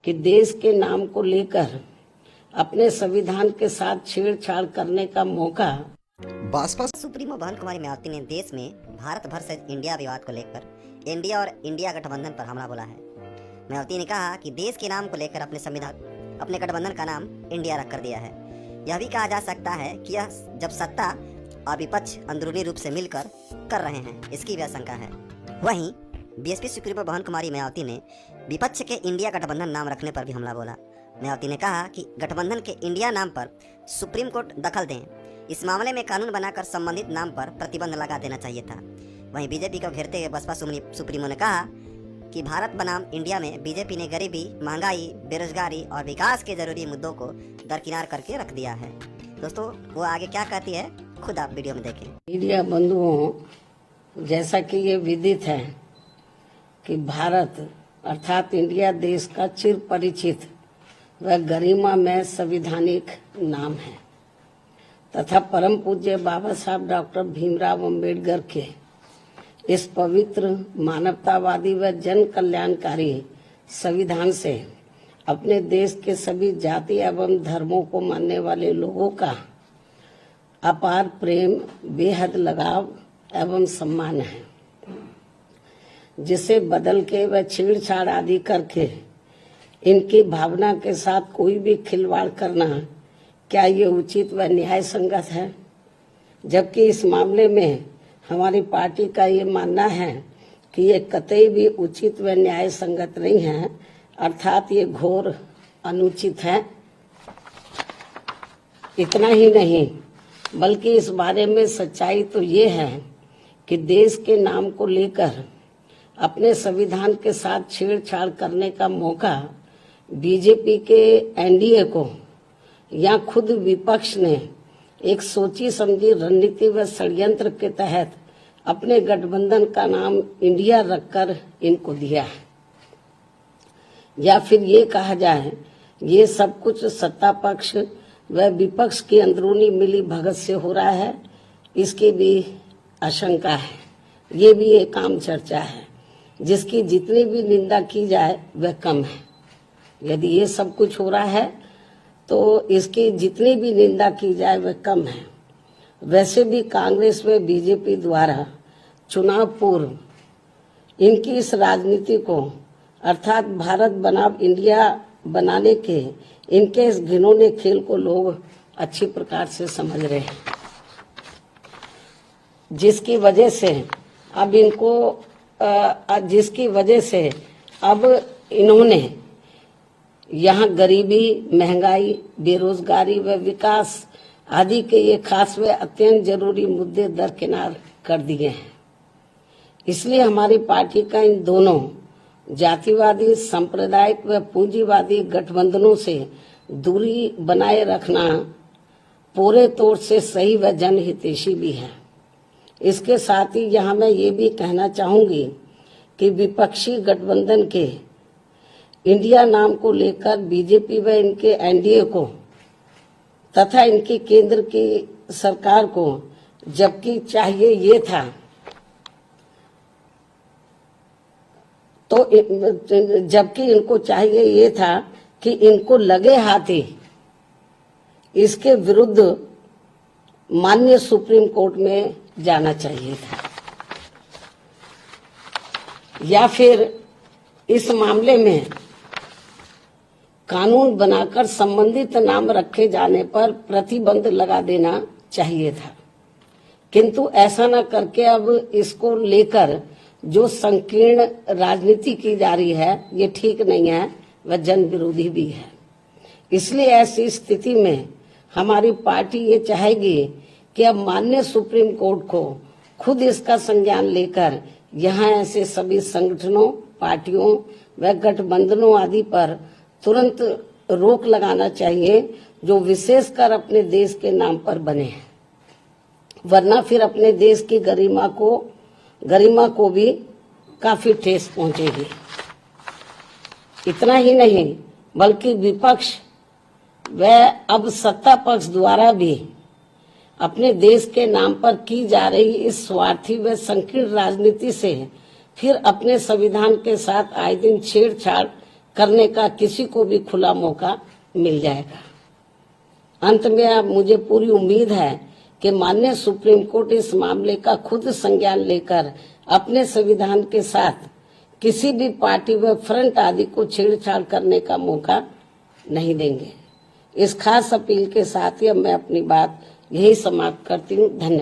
कि देश के नाम को लेकर अपने संविधान के साथ छेड़छाड़ करने का मौका बसपा सुप्रीमो बहन कुमारी मायावती ने देश में भारत भर से इंडिया विवाद को लेकर इंडिया और इंडिया गठबंधन पर हमला बोला है। मायावती ने कहा कि देश के नाम को लेकर अपने गठबंधन का नाम इंडिया रख कर दिया है। यह भी कहा जा सकता है कि यह जब सत्ता और विपक्ष अंदरूनी रूप से मिलकर कर रहे हैं, इसकी भी आशंका है। वहीं बीएसपी सुप्रीमो बहन कुमारी मायावती ने विपक्ष के इंडिया गठबंधन नाम रखने पर भी हमला बोला। मायावती ने कहा कि गठबंधन के इंडिया नाम पर सुप्रीम कोर्ट दखल दें, इस मामले में कानून बनाकर संबंधित नाम पर प्रतिबंध लगा देना चाहिए था। वहीं बीजेपी को घेरते हुए बसपा सुप्रीमो ने कहा कि भारत बनाम इंडिया में बीजेपी ने गरीबी, महंगाई, बेरोजगारी और विकास के जरूरी मुद्दों को दरकिनार करके रख दिया है। दोस्तों, वो आगे क्या कहती है खुद आप वीडियो में देखें। मीडिया बंधुओं, जैसा कि ये विदित है कि भारत अर्थात इंडिया देश का चिर परिचित व गरिमा में संवैधानिक नाम है तथा परम पूज्य बाबा साहब डॉक्टर भीमराव अंबेडकर के इस पवित्र मानवतावादी व जन कल्याणकारी संविधान से अपने देश के सभी जाति एवं धर्मों को मानने वाले लोगों का अपार प्रेम, बेहद लगाव एवं सम्मान है, जिसे बदल के व छेड़छाड़ आदि करके इनकी भावना के साथ कोई भी खिलवाड़ करना क्या ये उचित व न्याय संगत है? जबकि इस मामले में हमारी पार्टी का ये मानना है कि ये कतई भी उचित व न्याय संगत नहीं है, अर्थात ये घोर अनुचित है। इतना ही नहीं बल्कि इस बारे में सच्चाई तो ये है कि देश के नाम को लेकर अपने संविधान के साथ छेड़छाड़ करने का मौका बीजेपी के एनडीए को या खुद विपक्ष ने एक सोची समझी रणनीति व षड्यंत्र के तहत अपने गठबंधन का नाम इंडिया रखकर इनको दिया है। या फिर ये कहा जाए ये सब कुछ सत्ता पक्ष व विपक्ष की अंदरूनी मिली भगत से हो रहा है, इसकी भी आशंका है। ये भी एक आम चर्चा है जिसकी जितनी भी निंदा की जाए वह कम है। यदि ये सब कुछ हो रहा है तो इसकी जितनी भी निंदा की जाए वह कम है। वैसे भी कांग्रेस व बीजेपी द्वारा चुनाव पूर्व इनकी इस राजनीति को अर्थात भारत बनाम इंडिया बनाने के इनके इस घिनौने खेल को लोग अच्छी प्रकार से समझ रहे हैं, जिसकी वजह से अब इन्होंने यहाँ गरीबी, महंगाई, बेरोजगारी व विकास आदि के ये खास व अत्यंत जरूरी मुद्दे दरकिनार कर दिए हैं। इसलिए हमारी पार्टी का इन दोनों जातिवादी, सांप्रदायिक व पूंजीवादी गठबंधनों से दूरी बनाए रखना पूरे तौर से सही व जनहितैषी भी है। इसके साथ ही यहाँ मैं ये भी कहना चाहूंगी कि विपक्षी गठबंधन के इंडिया नाम को लेकर बीजेपी व इनके एनडीए को तथा इनकी केंद्र की सरकार को जबकि चाहिए ये था इनको चाहिए ये था कि इनको लगे हाथी इसके विरुद्ध माननीय सुप्रीम कोर्ट में जाना चाहिए था, या फिर इस मामले में कानून बनाकर संबंधित नाम रखे जाने पर प्रतिबंध लगा देना चाहिए था। किंतु ऐसा न करके अब इसको लेकर जो संकीर्ण राजनीति की जा रही है ये ठीक नहीं है, वह जन विरोधी भी है। इसलिए ऐसी स्थिति में हमारी पार्टी ये चाहेगी कि अब माननीय सुप्रीम कोर्ट को खुद इसका संज्ञान लेकर यहाँ ऐसे सभी संगठनों, पार्टियों व गठबंधनों आदि पर तुरंत रोक लगाना चाहिए जो विशेषकर अपने देश के नाम पर बने हैं, वरना फिर अपने देश की गरिमा को भी काफी ठेस पहुंचेगी। इतना ही नहीं बल्कि विपक्ष व अब सत्ता पक्ष द्वारा भी अपने देश के नाम पर की जा रही इस स्वार्थी व संकीर्ण राजनीति से फिर अपने संविधान के साथ आए दिन छेड़छाड़ करने का किसी को भी खुला मौका मिल जाएगा। अंत में अब मुझे पूरी उम्मीद है कि माननीय सुप्रीम कोर्ट इस मामले का खुद संज्ञान लेकर अपने संविधान के साथ किसी भी पार्टी व फ्रंट आदि को छेड़छाड़ करने का मौका नहीं देंगे। इस खास अपील के साथ ही अब मैं अपनी बात यही समाप्त करती हूँ। धन्यवाद।